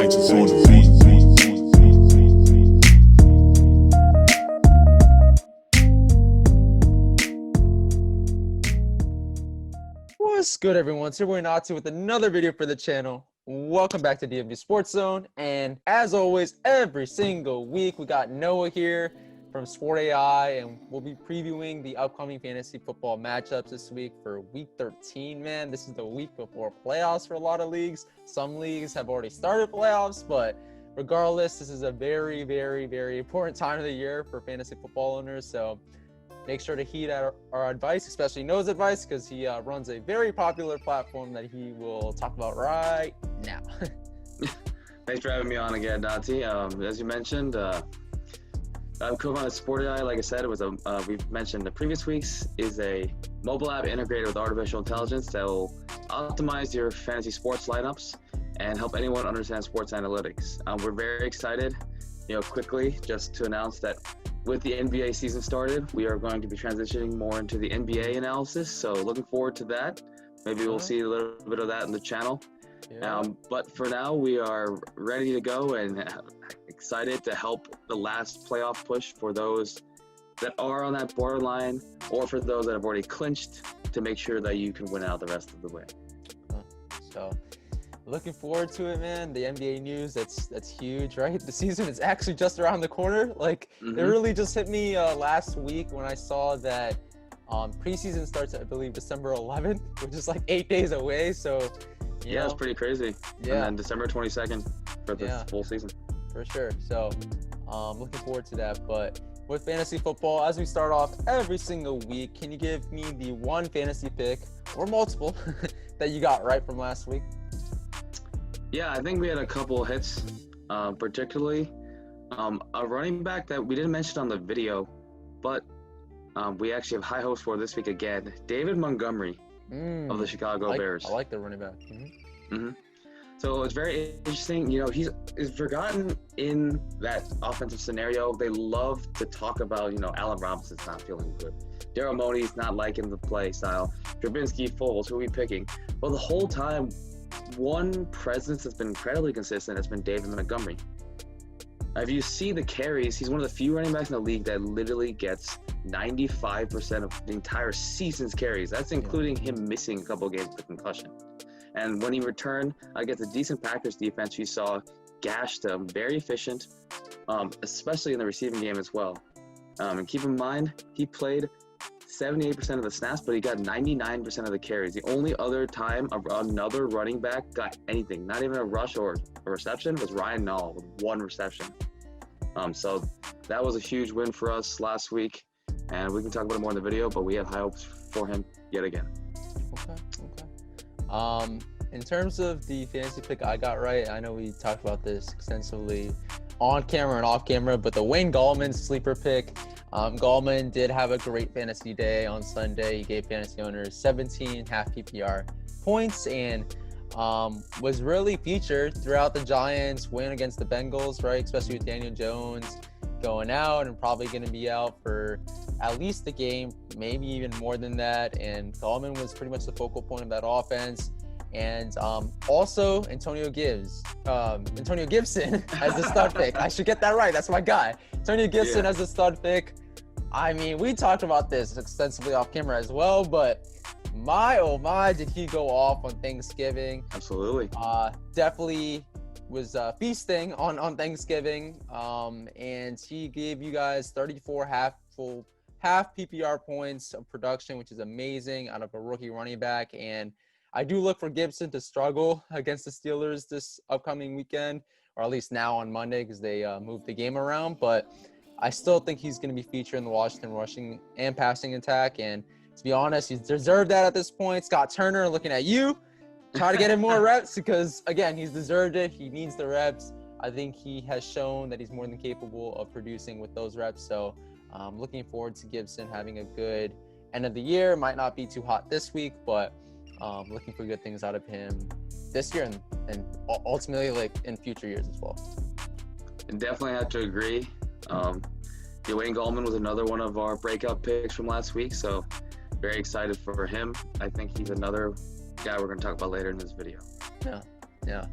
Untitled on the beat. What's good, everyone? It's your boy Nati with another video for the channel. Welcome back to DMVSportsZone, and as always, every single week we got Noah here from SportAI, and we'll be previewing the upcoming fantasy football matchups this week for Week 13. Man, this is the week before playoffs for a lot of leagues. Some leagues have already started playoffs, but regardless, this is a very, very, very important time of the year for fantasy football owners. So make sure to heed our advice, especially Noah's advice, because he runs a very popular platform that he will talk about right now. Thanks for having me on again, Nati. As you mentioned, I'm co-running SportAI. Like I said, we've mentioned the previous weeks, is a mobile app integrated with artificial intelligence that will optimize your fantasy sports lineups and help anyone understand sports analytics. We're very excited, quickly just to announce that with the NBA season started, we are going to be transitioning more into the NBA analysis. So looking forward to that. Maybe we'll see a little bit of that in the channel. Yeah. But for now, we are ready to go and excited to help the last playoff push for those that are on that borderline, or for those that have already clinched, to make sure that you can win out the rest of the way. So looking forward to it, man. The NBA news, that's huge, right? The season is actually just around the corner. It really just hit me last week when I saw that preseason starts, I believe, December 11th, which is like 8 days away. So yeah, it's pretty crazy. Yeah. And then December 22nd for the full season. For sure. So looking forward to that. But with fantasy football, as we start off every single week, can you give me the one fantasy pick, or multiple, that you got right from last week? Yeah, I think we had a couple hits, particularly a running back that we didn't mention on the video, but we actually have high hopes for this week again. David Montgomery of the Chicago Bears. I like the running back. So it's very interesting. He's forgotten in that offensive scenario. They love to talk about, Allen Robinson's not feeling good. Daryl Money's not liking the play style. Trubisky, Foles, who are we picking? Well, the whole time, one presence that's been incredibly consistent has been David Montgomery. If you see the carries, he's one of the few running backs in the league that literally gets 95% of the entire season's carries. That's including him missing a couple of games with concussion. And when he returned against a decent Packers defense, you saw gashed him, very efficient, especially in the receiving game as well. And keep in mind, he played 78% of the snaps, but he got 99% of the carries. The only other time another running back got anything, not even a rush or a reception, was Ryan Nall with one reception. So that was a huge win for us last week, and we can talk about it more in the video, but we have high hopes for him yet again. Okay. In terms of the fantasy pick I got right, I know we talked about this extensively on camera and off camera, but the Wayne Gallman sleeper pick. Gallman did have a great fantasy day on Sunday. He gave fantasy owners 17 half PPR points and was really featured throughout the Giants' win against the Bengals, right? Especially with Daniel Jones going out and probably going to be out for at least the game, maybe even more than that. And Gallman was pretty much the focal point of that offense. And also Antonio Gibson as the stud pick. I should get that right. That's my guy. Antonio Gibson as the stud pick. I mean, we talked about this extensively off camera as well, but oh my, did he go off on Thanksgiving? Absolutely. Definitely was feasting on Thanksgiving. And he gave you guys 34 half PPR points of production, which is amazing out of a rookie running back. And I do look for Gibson to struggle against the Steelers this upcoming weekend, or at least now on Monday, because they moved the game around. But I still think he's going to be featured in the Washington rushing and passing attack. And to be honest, he's deserved that at this point. Scott Turner, looking at you, try to get him more reps because, again, he's deserved it. He needs the reps. I think he has shown that he's more than capable of producing with those reps. So I'm looking forward to Gibson having a good end of the year. Might not be too hot this week, but looking for good things out of him this year and ultimately in future years as well. Definitely have to agree. Wayne Gallman was another one of our breakout picks from last week, so very excited for him. I think he's another guy we're going to talk about later in this video. Yeah.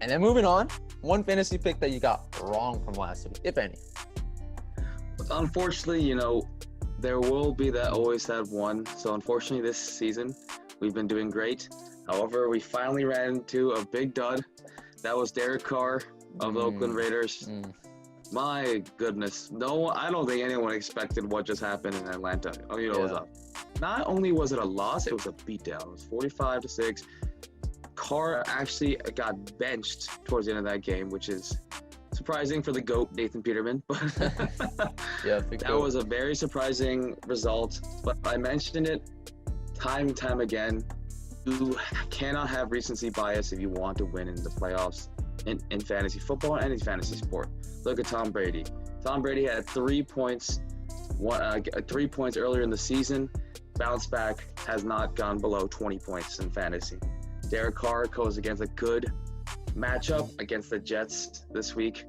And then moving on, one fantasy pick that you got wrong from last week, if any. Unfortunately, there will be always that one. So unfortunately, this season, we've been doing great. However, we finally ran into a big dud. That was Derek Carr of the Oakland Raiders. My goodness. No, I don't think anyone expected what just happened in Atlanta. It was not only was it a loss, it was a beatdown. It was 45-6. Carr actually got benched towards the end of that game, which is surprising for the GOAT, Nathan Peterman. That was a very surprising result. But I mentioned it time and time again. You cannot have recency bias if you want to win in the playoffs in fantasy football and any fantasy sport. Look at Tom Brady. Tom Brady had 3 points, 3 points earlier in the season. Bounce back, has not gone below 20 points in fantasy. Derek Carr goes against a good matchup against the Jets this week.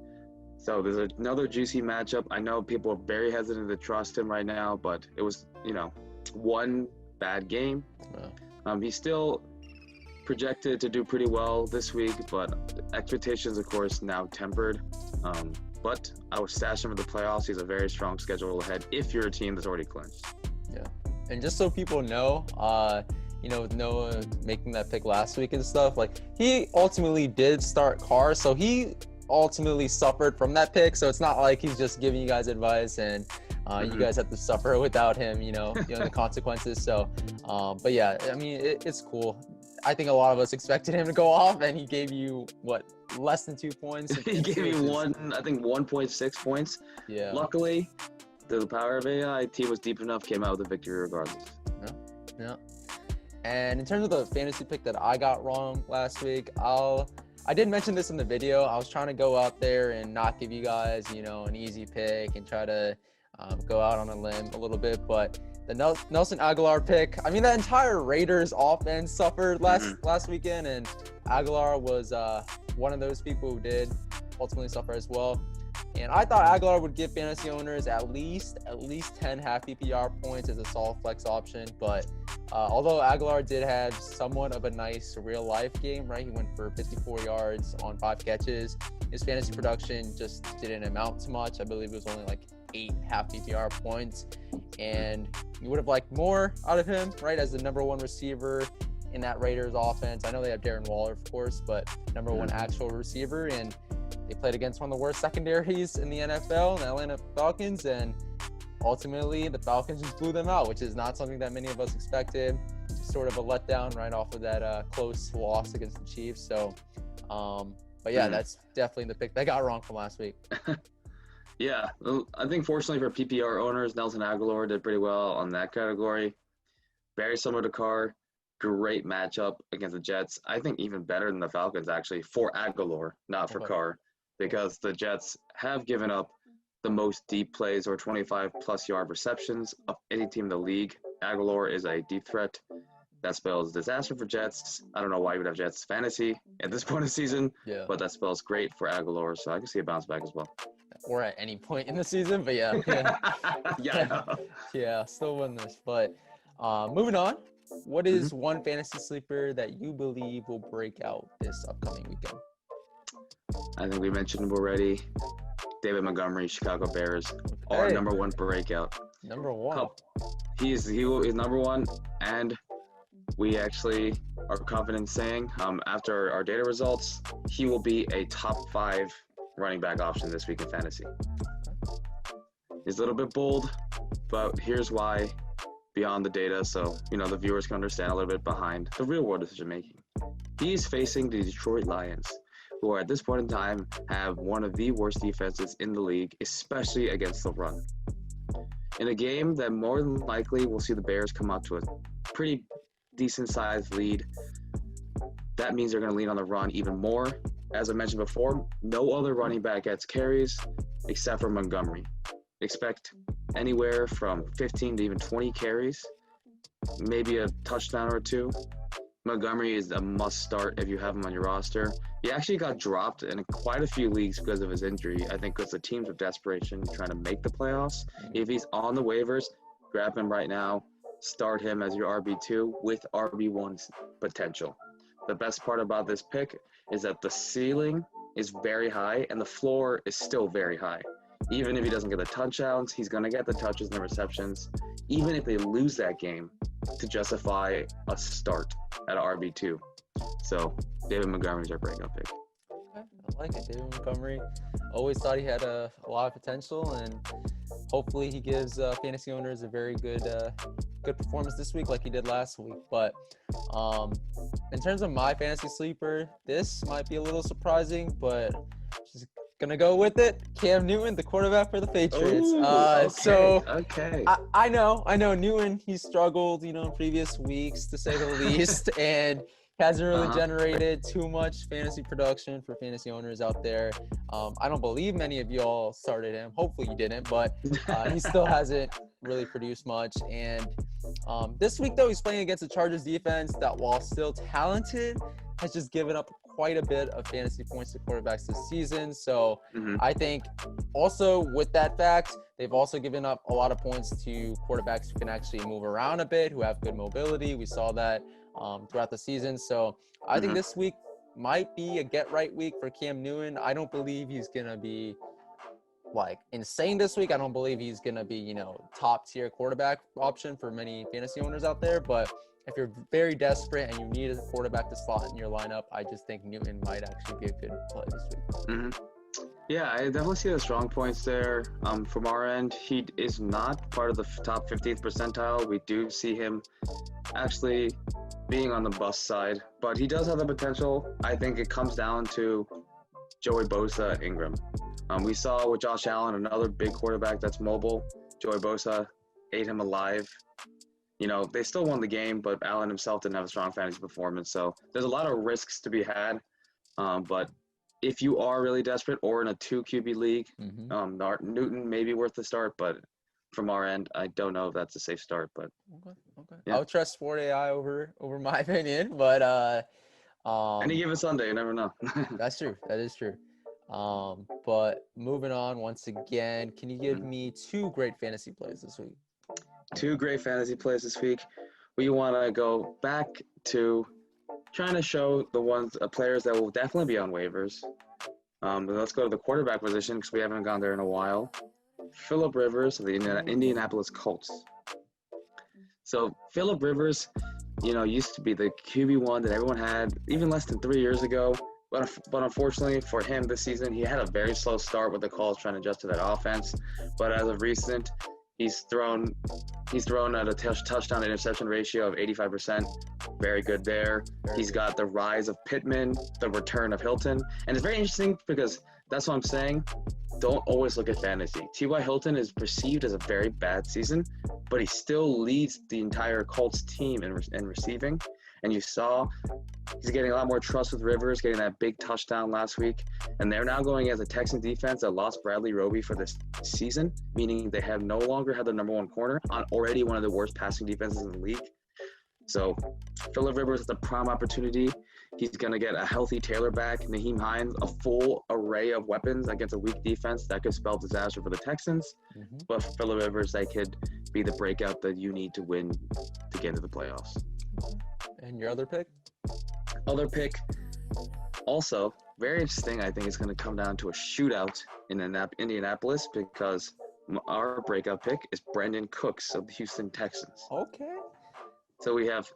So there's another juicy matchup. I know people are very hesitant to trust him right now, but it was, one bad game. He's still projected to do pretty well this week, but expectations, of course, now tempered. But I would stash him for the playoffs. He's a very strong schedule ahead if you're a team that's already clinched. Yeah. And just so people know, with Noah making that pick last week and stuff, he ultimately did start Carr, so he ultimately suffered from that pick. So it's not like he's just giving you guys advice and you guys have to suffer without him, the consequences. So, but yeah, I mean, it's cool. I think a lot of us expected him to go off, and he gave you less than 2 points. He gave me 1.6 points. Yeah. Luckily, through the power of AI, team was deep enough, came out with a victory regardless. Yeah. And in terms of the fantasy pick that I got wrong last week, I did mention this in the video. I was trying to go out there and not give you guys, an easy pick and try to go out on a limb a little bit, but the Nelson Aguilar pick, I mean, the entire Raiders offense suffered last weekend, and Aguilar was one of those people who did ultimately suffer as well. And I thought Aguilar would give fantasy owners at least 10 half PPR points as a solid flex option. But although Aguilar did have somewhat of a nice real life game, right? He went for 54 yards on 5 catches. His fantasy production just didn't amount to much. I believe it was only 8 half PPR points. And you would have liked more out of him, right? As the number 1 receiver in that Raiders offense. I know they have Darren Waller, of course, but number 1 actual receiver. And they played against one of the worst secondaries in the NFL, the Atlanta Falcons, and ultimately the Falcons just blew them out, which is not something that many of us expected. Just sort of a letdown right off of that close loss against the Chiefs. So, but yeah, that's definitely the pick that got wrong from last week. Yeah, I think fortunately for PPR owners, Nelson Aguilar did pretty well on that category. Very similar to Carr. Great matchup against the Jets. I think even better than the Falcons, actually, for Aguilar, not for Carr, because the Jets have given up the most deep plays or 25-plus yard receptions of any team in the league. Aguilar is a deep threat. That spells disaster for Jets. I don't know why you would have Jets fantasy at this point of the season, but that spells great for Aguilar, so I can see a bounce back as well. Or at any point in the season, but yeah. Yeah, still win this. But moving on, what is one fantasy sleeper that you believe will break out this upcoming weekend? I think we mentioned him already. David Montgomery, Chicago Bears, our number 1 breakout. Number 1. He is number 1, and we actually are confident saying after our data results, he will be a top 5 running back option this week in fantasy. He's a little bit bold, but here's why beyond the data, so the viewers can understand a little bit behind the real world decision making. He's facing the Detroit Lions, who are at this point in time have one of the worst defenses in the league, especially against the run. In a game that more than likely will see the Bears come out to a pretty decent sized lead, that means they're going to lean on the run even more. As I mentioned before, no other running back gets carries except for Montgomery. Expect anywhere from 15 to even 20 carries, maybe a touchdown or 2. Montgomery is a must start if you have him on your roster. He actually got dropped in quite a few leagues because of his injury. I think because the teams of desperation trying to make the playoffs. If he's on the waivers, grab him right now. Start him as your RB2 with RB1's potential. the best part about this pick is that the ceiling is very high and the floor is still very high. Even if he doesn't get the touchdowns, he's going to get the touches and the receptions, even if they lose that game, to justify a start at RB2. So David Montgomery's our breakout pick. Okay, I like it. David Montgomery, always thought he had a lot of potential, and hopefully he gives fantasy owners a very good performance this week like he did last week. But in terms of my fantasy sleeper, this might be a little surprising, but just gonna go with it. Cam Newton, the quarterback for the Patriots. Okay. I know Newton, he struggled, in previous weeks, to say the least, and hasn't really generated too much fantasy production for fantasy owners out there. I don't believe many of y'all started him. Hopefully you didn't, but he still hasn't really produced much. And this week, though, he's playing against the Chargers defense that, while still talented, has just given up quite a bit of fantasy points to quarterbacks this season. So I think also with that fact, they've also given up a lot of points to quarterbacks who can actually move around a bit, who have good mobility. We saw that throughout the season. So I think this week might be a get-right week for Cam Newton. I don't believe he's going to be insane this week. I don't believe he's going to be, top-tier quarterback option for many fantasy owners out there. But if you're very desperate and you need a quarterback to slot in your lineup, I just think Newton might actually be a good play this week. Yeah, I definitely see the strong points there. From our end, he is not part of the top 15th percentile. We do see him actually being on the bust side, but he does have the potential. I think it comes down to Joey Bosa, Ingram. We saw with Josh Allen, another big quarterback that's mobile. Joey Bosa ate him alive. They still won the game, but Allen himself didn't have a strong fantasy performance. So there's a lot of risks to be had. But if you are really desperate or in a 2 QB league, Newton may be worth the start. But from our end, I don't know if that's a safe start. But okay. Yeah. I'll trust SportAI over my opinion. But any given Sunday, you never know. That's true. That is true. But moving on once again, can you give me 2 great fantasy plays this week? 2 great fantasy plays this week. We want to go back to trying to show the players that will definitely be on waivers. Let's go to the quarterback position because we haven't gone there in a while. Phillip Rivers of the Indianapolis Colts. So Phillip Rivers, used to be the QB1 that everyone had even less than 3 years ago. But unfortunately for him this season, he had a very slow start with the Colts trying to adjust to that offense. But as of recent, he's thrown at a touchdown to interception ratio of 85%. Very good there. He's got the rise of Pittman, the return of Hilton. And it's very interesting because that's what I'm saying. Don't always look at fantasy. T.Y. Hilton is perceived as a very bad season, but he still leads the entire Colts team in receiving. And you saw he's getting a lot more trust with Rivers, getting that big touchdown last week. And they're now going as a Texan defense that lost Bradley Roby for this season, meaning they have no longer had the number 1 corner on already one of the worst passing defenses in the league. So Phillip Rivers has a prime opportunity. He's going to get a healthy Taylor back, Nyheim Hines, a full array of weapons against a weak defense that could spell disaster for the Texans. But for Phillip Rivers, that could be the breakout that you need to win to get into the playoffs. And your other pick? Other pick, also very interesting. I think it's going to come down to a shootout in Indianapolis because our breakout pick is Brandon Cooks of the Houston Texans. Okay. So we have,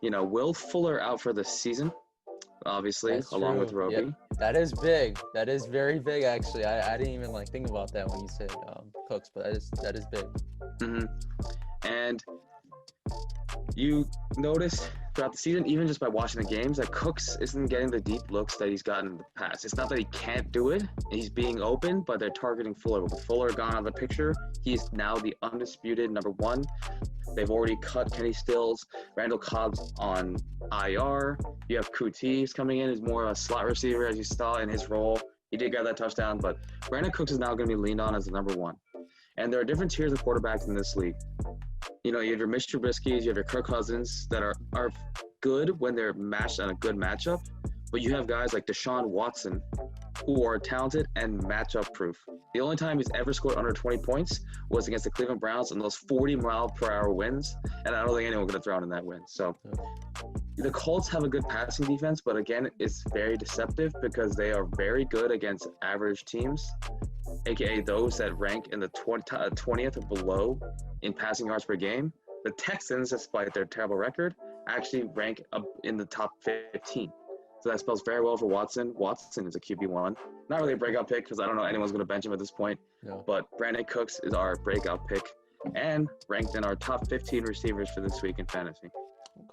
Will Fuller out for the season, obviously, along with Roby. Yep. That is big. That is very big, actually. I didn't even think about that when you said Cooks, but that is big. And you notice throughout the season, even just by watching the games, that Cooks isn't getting the deep looks that he's gotten in the past. It's not that he can't do it. He's being open, but they're targeting Fuller. With Fuller gone out of the picture, he's now the undisputed number 1. They've already cut Kenny Stills, Randall Cobb's on IR. You have Kuti coming in as more of a slot receiver, as you saw in his role. He did get that touchdown, but Brandon Cooks is now going to be leaned on as the number 1. And there are different tiers of quarterbacks in this league. You have your Mitch Trubisky's, you have your Kirk Cousins that are good when they're matched on a good matchup. But you have guys like Deshaun Watson who are talented and matchup proof. The only time he's ever scored under 20 points was against the Cleveland Browns in those 40-mile-per-hour winds, and I don't think anyone could have thrown in that win. So the Colts have a good passing defense, but again, it's very deceptive because they are very good against average teams, aka those that rank in the 20th or below in passing yards per game. The Texans, despite their terrible record, actually rank up in the top 15. So that spells very well for Watson. Watson is a QB1. Not really a breakout pick because I don't know anyone's going to bench him at this point. No. But Brandon Cooks is our breakout pick and ranked in our top 15 receivers for this week in fantasy.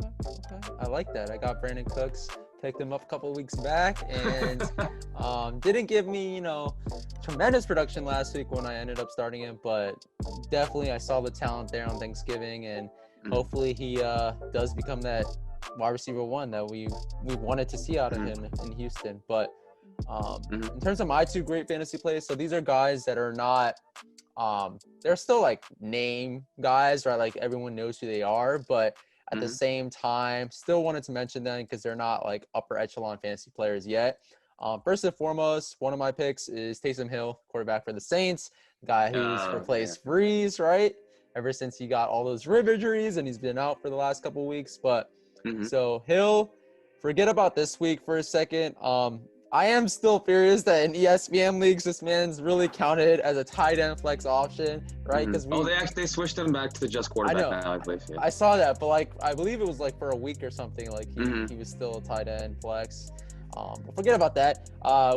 Okay. I like that. I got Brandon Cooks. Picked him up a couple of weeks back and didn't give me, tremendous production last week when I ended up starting him. But definitely I saw the talent there on Thanksgiving, and hopefully he does become that wide receiver one that we wanted to see out of him in Houston. But in terms of my two great fantasy plays, so these are guys that are not they're still like name guys, right? Like everyone knows who they are, but at the same time still wanted to mention them because they're not like upper echelon fantasy players yet. First and foremost, one of my picks is Taysom Hill, quarterback for the Saints, the guy who's replaced Breeze, right? Ever since he got all those rib injuries and he's been out for the last couple of weeks. But so Hill, forget about this week for a second. I am still furious that in ESPN leagues, this man's really counted as a tight end flex option, right? Because they switched him back to just quarterback now, I believe. Yeah. I saw that, but I believe it was for a week or something. He was still a tight end flex. But forget about that.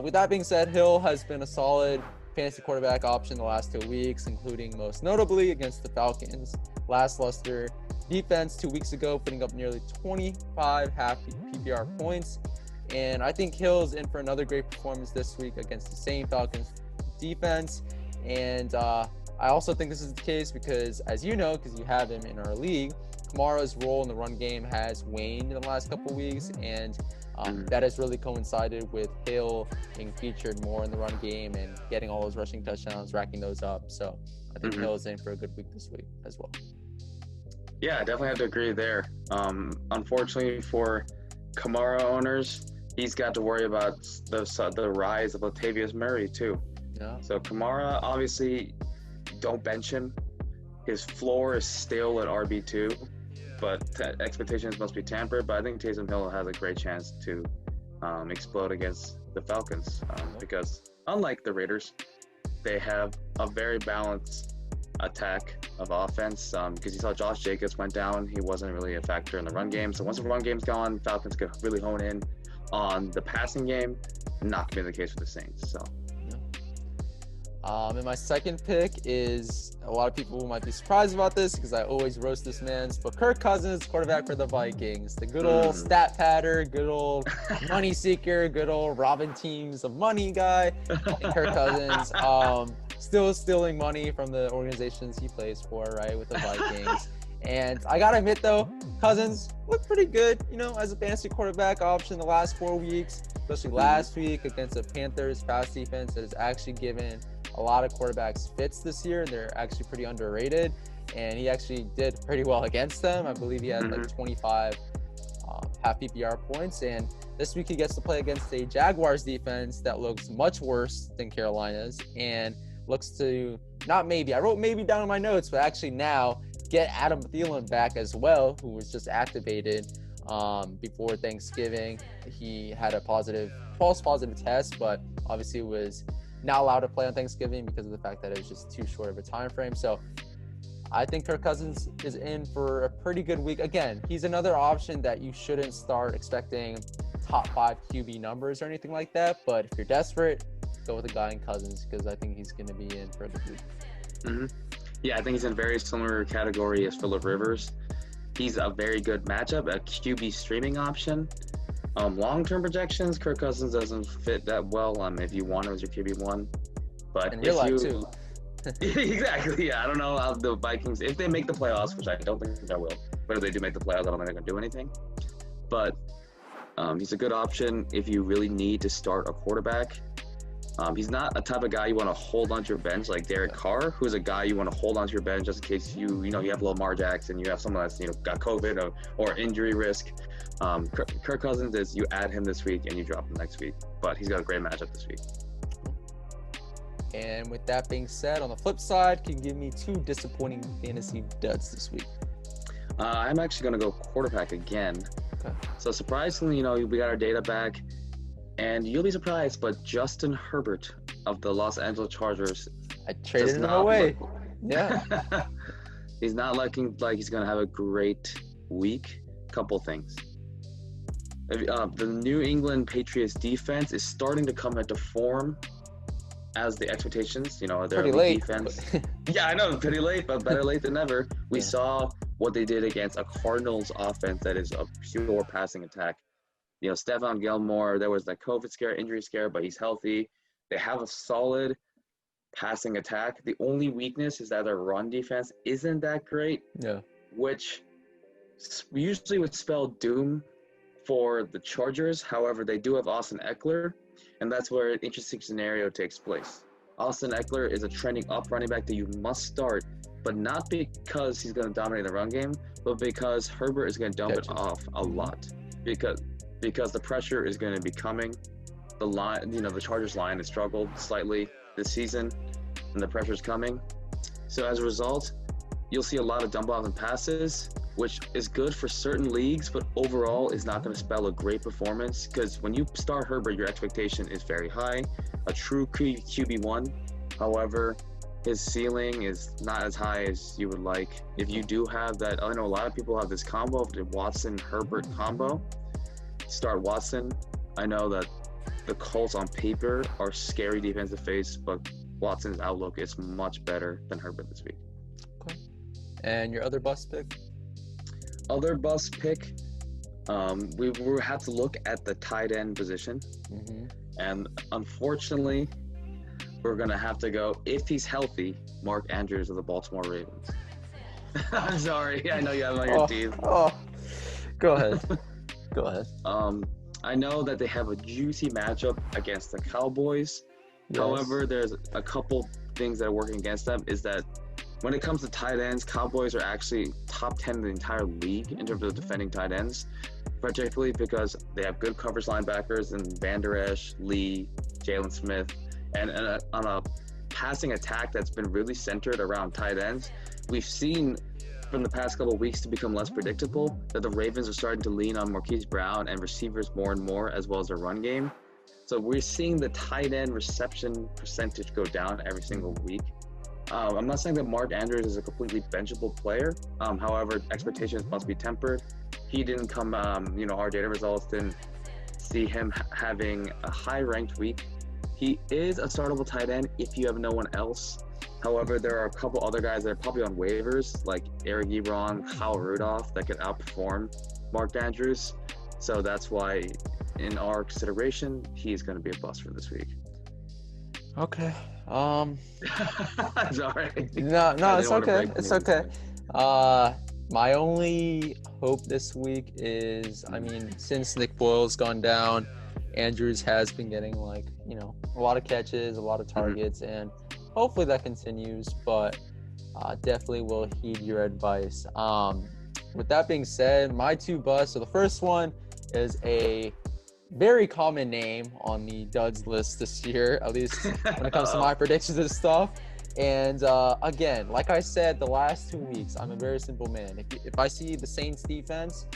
With that being said, Hill has been a solid fantasy quarterback option the last 2 weeks, including most notably against the Falcons last luster defense 2 weeks ago, putting up nearly 25 half PPR points. And I think Hill's in for another great performance this week against the same Falcons defense. And I also think this is the case because, as you know, because you have him in our league, Kamara's role in the run game has waned in the last couple of weeks. And that has really coincided with Hill being featured more in the run game and getting all those rushing touchdowns, racking those up. So I think Hill's in for a good week this week as well. Yeah, I definitely have to agree there. Unfortunately for Kamara owners, he's got to worry about the rise of Latavius Murray too. Yeah. So Kamara, obviously, don't bench him. His floor is still at RB2, but expectations must be tempered. But I think Taysom Hill has a great chance to explode against the Falcons because unlike the Raiders, they have a very balanced attack of offense because you saw Josh Jacobs went down. He wasn't really a factor in the run game. So once the run game's gone, Falcons could really hone in on the passing game. Not going to be the case with the Saints. So, and my second pick is, a lot of people might be surprised about this because I always roast this man's, but Kirk Cousins, quarterback for the Vikings. The good old stat patter, good old money seeker, good old robbing teams of money guy. And Kirk Cousins, still stealing money from the organizations he plays for, right, with the Vikings. And I got to admit, though, Cousins looked pretty good, as a fantasy quarterback option the last 4 weeks, especially last week against the Panthers pass defense that has actually given a lot of quarterbacks fits this year. They're actually pretty underrated, and he actually did pretty well against them. I believe he had 25 half PPR points, and this week he gets to play against a Jaguars defense that looks much worse than Carolina's and looks to I wrote maybe down in my notes, but actually now get Adam Thielen back as well, who was just activated before Thanksgiving. He had a false positive test, but obviously was not allowed to play on Thanksgiving because of the fact that it was just too short of a time frame. So I think Kirk Cousins is in for a pretty good week. Again, he's another option that you shouldn't start expecting top 5 QB numbers or anything like that. But if you're desperate, go with a guy in Cousins because I think he's going to be in for a good week. Yeah, I think he's in a very similar category as Phillip Rivers. He's a very good matchup, a QB streaming option. Long-term projections, Kirk Cousins doesn't fit that well if you want him as your QB1. But in real life, too. Exactly, yeah. I don't know how the Vikings, if they make the playoffs, which I don't think they will, but if they do make the playoffs, I don't think they're going to do anything. But he's a good option if you really need to start a quarterback. He's not a type of guy you want to hold onto your bench like Derek Carr, who's a guy you want to hold onto your bench just in case you have Lamar Jackson, you have someone that's got COVID or injury risk. Kirk Cousins is you add him this week and you drop him next week, but he's got a great matchup this week. And with that being said, on the flip side, can you give me 2 disappointing fantasy duds this week? I'm actually going to go quarterback again. Okay. So surprisingly, we got our data back, and you'll be surprised, but Justin Herbert of the Los Angeles Chargers I traded him away. Yeah. He's not looking like he's going to have a great week. Couple things. The New England Patriots defense is starting to come into form as the expectations, their pretty late defense. Yeah, I know, pretty late, but better late than never. We saw what they did against a Cardinals offense that is a pure passing attack. Stephon Gilmore, there was that COVID scare, injury scare, but he's healthy. They have a solid passing attack. The only weakness is that their run defense isn't that great. Yeah. Which usually would spell doom for the Chargers. However, they do have Austin Eckler, and that's where an interesting scenario takes place. Austin Eckler is a trending up running back that you must start, but not because he's going to dominate the run game, but because Herbert is going to dump it off a lot. Because the pressure is going to be coming. The line, the Chargers line has struggled slightly this season, and the pressure is coming. So as a result, you'll see a lot of dump offs and passes, which is good for certain leagues, but overall is not going to spell a great performance, because when you start Herbert, your expectation is very high, a true QB1. However, his ceiling is not as high as you would like. If you do have that, I know a lot of people have this combo, the Watson-Herbert combo. Start Watson. I know that the Colts on paper are scary defense to face, but Watson's outlook is much better than Herbert this week. Okay. And your other bust pick? Other bust pick, we had to look at the tight end position, and unfortunately, we're gonna have to go, if he's healthy, Mark Andrews of the Baltimore Ravens. I'm sorry, I know you have on your teeth. Go ahead. Go ahead. I know that they have a juicy matchup against the Cowboys. Yes. However, there's a couple things that are working against them. Is that when it comes to tight ends, Cowboys are actually top 10 in the entire league in terms of defending tight ends, particularly because they have good coverage linebackers in Van Der Esch, Lee, Jalen Smith, and on a passing attack that's been really centered around tight ends. We've seen from the past couple of weeks to become less predictable that the Ravens are starting to lean on Marquise Brown and receivers more and more, as well as their run game. So we're seeing the tight end reception percentage go down every single week. I'm not saying that Mark Andrews is a completely benchable player. However, expectations must be tempered. He didn't come, our data results didn't see him having a high-ranked week. He is a startable tight end if you have no one else. However, there are a couple other guys that are probably on waivers, like Eric Ebron, Kyle Rudolph, that could outperform Mark Andrews. So that's why, in our consideration, he is going to be a bust for this week. Okay. Sorry. No, it's okay. It's okay. My only hope this week is, since Nick Boyle's gone down, Andrews has been getting a lot of catches, a lot of targets, and hopefully that continues, but definitely will heed your advice. With that being said, my 2 busts. So the first one is a very common name on the duds list this year, at least when it comes to my predictions and stuff. And again, like I said, the last 2 weeks, I'm a very simple man. If I see the Saints defense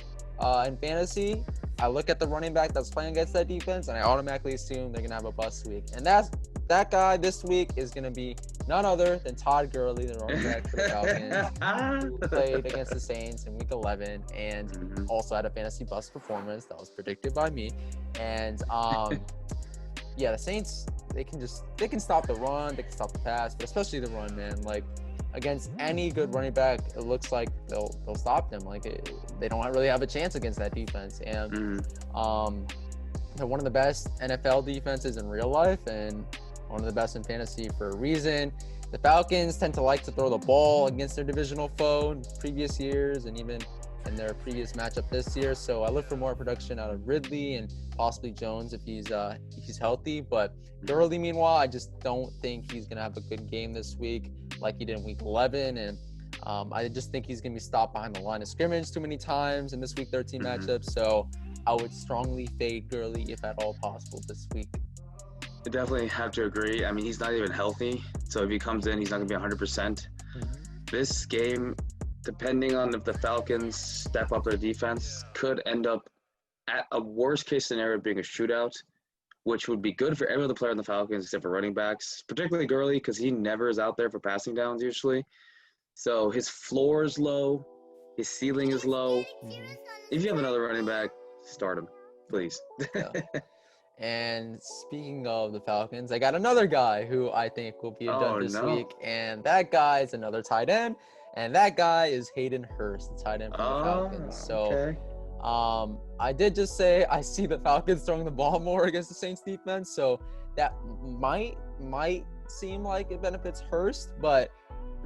in fantasy, I look at the running back that's playing against that defense, and I automatically assume they're going to have a bust week. And that guy this week is going to be none other than Todd Gurley, the running back for the Falcons, who played against the Saints in Week 11 and also had a fantasy bust performance that was predicted by me. And the Saints, they can stop the run, they can stop the pass, but especially the run, man. Against any good running back, it looks like they'll stop them. They don't really have a chance against that defense. And they're one of the best NFL defenses in real life and one of the best in fantasy for a reason. The Falcons tend to like to throw the ball against their divisional foe in previous years and even in their previous matchup this year. So I look for more production out of Ridley and possibly Jones if he's healthy. But Gurley, meanwhile, I just don't think he's going to have a good game this week like he did in Week 11. And I just think he's going to be stopped behind the line of scrimmage too many times in this Week 13 matchup. So I would strongly fade Gurley if at all possible this week. I definitely have to agree. I mean, he's not even healthy, so if he comes in, he's not going to be 100%. This game, depending on if the Falcons step up their defense, could end up at a worst-case scenario being a shootout, which would be good for every other player on the Falcons except for running backs, particularly Gurley, because he never is out there for passing downs usually. So his floor is low, his ceiling is low. If you have another running back, start him, please. Yeah. And speaking of the Falcons, I got another guy who I think will be a dud this week, and that guy is another tight end, and that guy is Hayden Hurst, the tight end for the Falcons. So, I did just say I see the Falcons throwing the ball more against the Saints defense, so that might seem like it benefits Hurst, but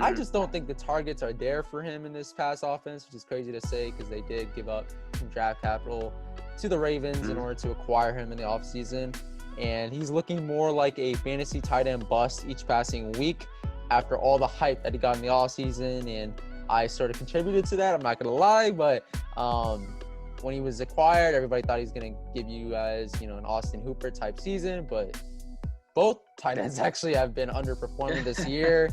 I just don't think the targets are there for him in this pass offense, which is crazy to say because they did give up some draft capital to the Ravens in order to acquire him in the offseason. And he's looking more like a fantasy tight end bust each passing week after all the hype that he got in the offseason. And I sort of contributed to that, I'm not going to lie. But when he was acquired, everybody thought he was going to give you guys, an Austin Hooper type season. But both tight ends actually have been underperforming this year.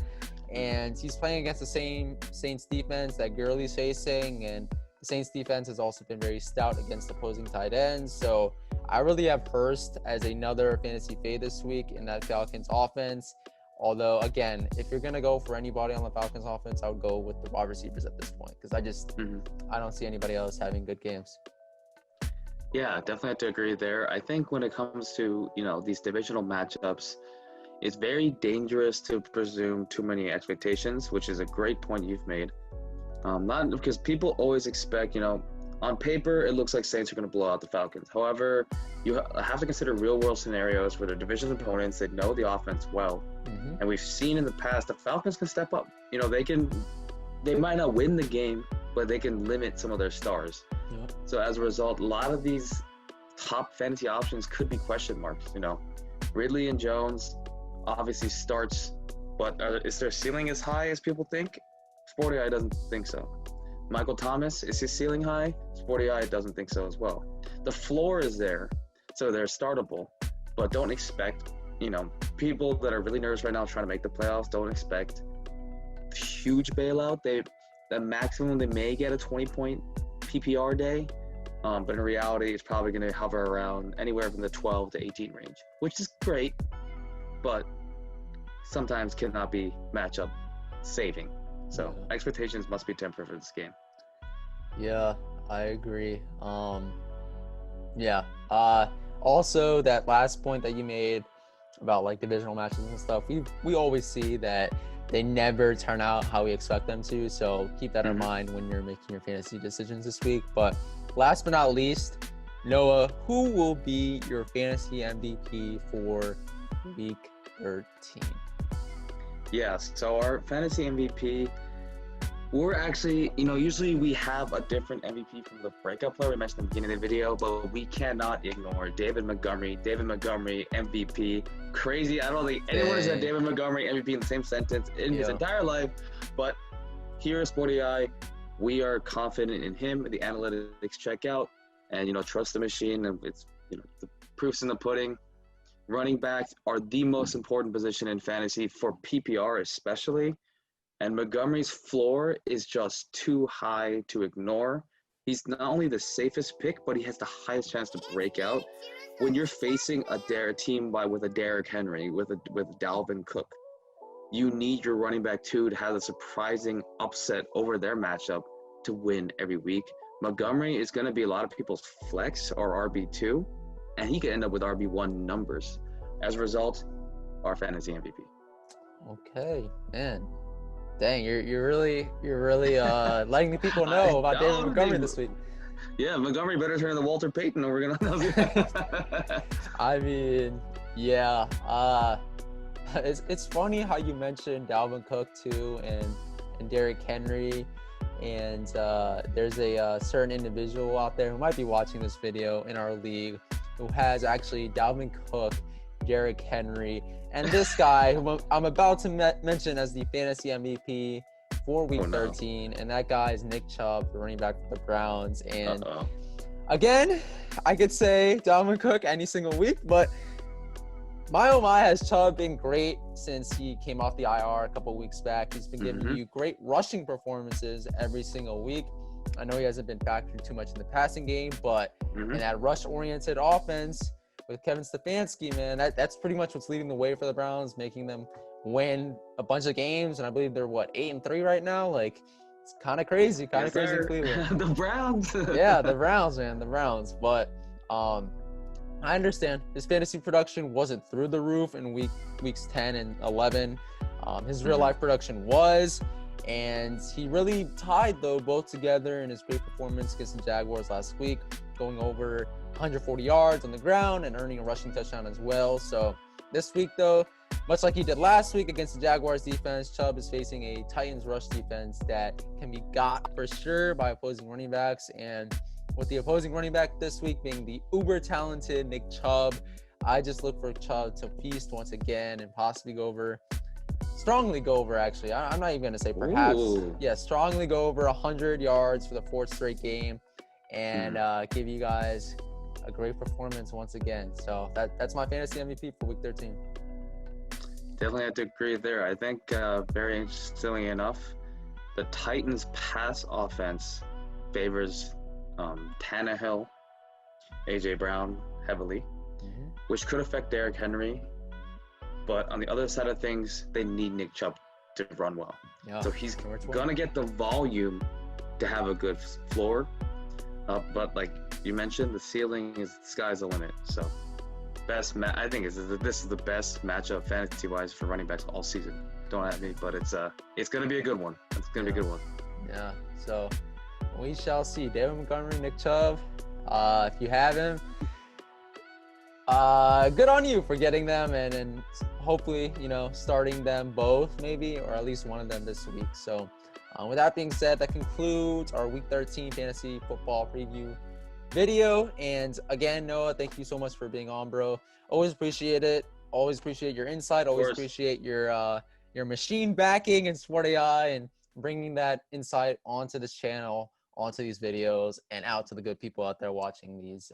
And he's playing against the same Saints defense that Gurley's facing. And the Saints defense has also been very stout against opposing tight ends. So I really have Hurst as another fantasy fade this week in that Falcons offense. Although, again, if you're going to go for anybody on the Falcons offense, I would go with the wide receivers at this point because I don't see anybody else having good games. Yeah, definitely have to agree there. I think when it comes to, these divisional matchups, it's very dangerous to presume too many expectations, which is a great point you've made. Not because people always expect, on paper, it looks like Saints are going to blow out the Falcons. However, you have to consider real-world scenarios where they're division opponents. They know the offense well. And we've seen in the past the Falcons can step up. They might not win the game, but they can limit some of their stars. Yep. So as a result, a lot of these top fantasy options could be question marks. Ridley and Jones obviously starts, but is their ceiling as high as people think? SportAI doesn't think so. Michael Thomas, is his ceiling high? SportAI doesn't think so as well. The floor is there, so they're startable, but don't expect, people that are really nervous right now trying to make the playoffs, don't expect huge bailout. The maximum they may get a 20-point PPR day, but in reality, it's probably going to hover around anywhere from the 12 to 18 range, which is great, but sometimes cannot be matchup saving. So expectations must be tempered for this game. Yeah, I agree. Also, that last point that you made about divisional matches and stuff, we always see that they never turn out how we expect them to. So keep that in mind when you're making your fantasy decisions this week. But last but not least, Noah, who will be your fantasy MVP for week 13? Yes, so our fantasy MVP, we're actually, usually we have a different MVP from the breakout player we mentioned at the beginning of the video, but we cannot ignore David Montgomery. David Montgomery, MVP. Crazy. I don't think anyone has said David Montgomery MVP in the same sentence in his entire life, but here at SportAI, we are confident in him. The analytics check out, and, trust the machine, and it's, the proof's in the pudding. Running backs are the most important position in fantasy for PPR especially, and Montgomery's floor is just too high to ignore. He's not only the safest pick, but he has the highest chance to break out. When you're facing a team with a Derrick Henry, with Dalvin Cook, you need your running back too to have a surprising upset over their matchup to win every week. Montgomery is going to be a lot of people's flex or RB2. And he could end up with RB1 numbers. As a result, our fantasy MVP. Okay, man. Dang, you're really letting the people know about David Montgomery this week. Yeah, Montgomery better turn into Walter Payton, or we're gonna. I mean, yeah. It's funny how you mentioned Dalvin Cook too, and Derrick Henry. And there's a certain individual out there who might be watching this video in our league who has actually Dalvin Cook, Derrick Henry, and this guy who I'm about to mention as the fantasy MVP for week 13, and that guy is Nick Chubb, the running back for the Browns. And again, I could say Dalvin Cook any single week, but My oh my, has Chubb been great since he came off the IR a couple weeks back. He's been giving you great rushing performances every single week. I know he hasn't been factored too much in the passing game, but in that rush-oriented offense with Kevin Stefanski, man, that's pretty much what's leading the way for the Browns, making them win a bunch of games. And I believe they're, 8-3 right now? Like, it's kind of crazy, crazy in Cleveland. The Browns. Yeah, the Browns, man, the Browns. But I understand his fantasy production wasn't through the roof in weeks 10 and 11. His real-life production was. And he really tied, though, both together in his great performance against the Jaguars last week, going over 140 yards on the ground and earning a rushing touchdown as well. So this week, though, much like he did last week against the Jaguars defense, Chubb is facing a Titans rush defense that can be got for sure by opposing running backs. And with the opposing running back this week being the uber-talented Nick Chubb, I just look for Chubb to feast once again and possibly strongly go over, actually. I'm not even going to say perhaps. Ooh. Yeah, strongly go over 100 yards for the fourth straight game and give you guys a great performance once again. So that's my fantasy MVP for week 13. Definitely have to agree there. I think very interestingly enough, the Titans pass offense favors Tannehill, AJ Brown heavily, which could affect Derrick Henry. But on the other side of things, they need Nick Chubb to run well. Yeah, so he's going to get the volume to have a good floor. But like you mentioned, the ceiling is the sky's the limit. So I think this is the best matchup fantasy-wise for running backs all season. Don't at me, but it's going to be a good one. It's going to be a good one. Yeah, so we shall see. David Montgomery, Nick Chubb, if you have him, good on you for getting them and hopefully, starting them both maybe, or at least one of them this week. So with that being said, that concludes our week 13 fantasy football preview video. And again, Noah, thank you so much for being on, bro. Always appreciate it. Always appreciate your insight. Always appreciate your machine backing and SportAI and bringing that insight onto this channel, onto these videos, and out to the good people out there watching these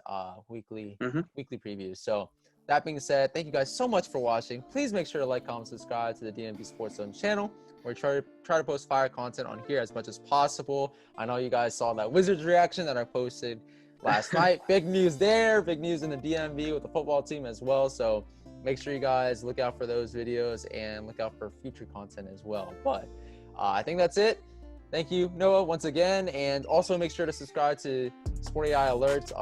weekly previews. So that being said, thank you guys so much for watching. Please make sure to like, comment, subscribe to the DMVSportsZone channel. We're try to post fire content on here as much as possible. I know you guys saw that Wizards reaction that I posted last night. Big news there. Big news in the DMV with the football team as well. So make sure you guys look out for those videos and look out for future content as well. But I think that's it. Thank you, Noah, once again. And also make sure to subscribe to SportAI Alerts.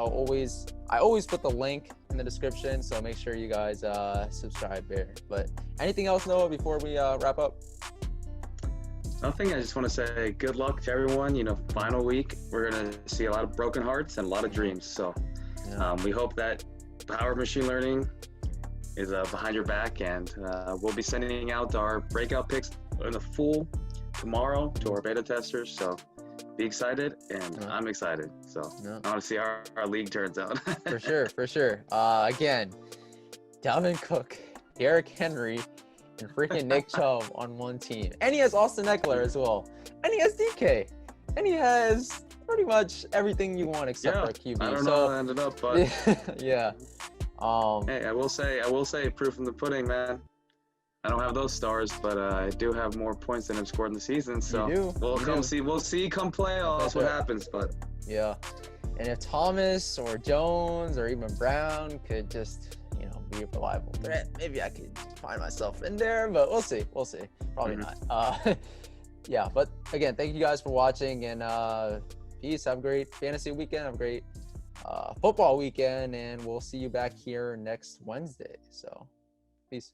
I always put the link in the description, so make sure you guys subscribe there. But anything else, Noah, before we wrap up? Nothing. I just want to say good luck to everyone. Final week, we're going to see a lot of broken hearts and a lot of dreams. So we hope that power of machine learning is behind your back, and we'll be sending out our breakout picks in the full tomorrow to our beta testers. So be excited, and I'm excited. So I want to see how our league turns out. For sure. Again, Dalvin Cook, Derrick Henry, and freaking Nick Chubb on one team. And he has Austin Eckler as well. And he has DK. And he has pretty much everything you want except for a QB. I don't know how it ended up, but yeah. Hey, I will say, proof in the pudding, man. I don't have those stars, but I do have more points than I've scored in the season. So we'll see come playoffs what happens. But yeah, and if Thomas or Jones or even Brown could just be a reliable threat, maybe I could find myself in there. But we'll see. Probably not. Yeah, but again, thank you guys for watching, and peace. Have a great fantasy weekend. Have a great football weekend, and we'll see you back here next Wednesday. So peace.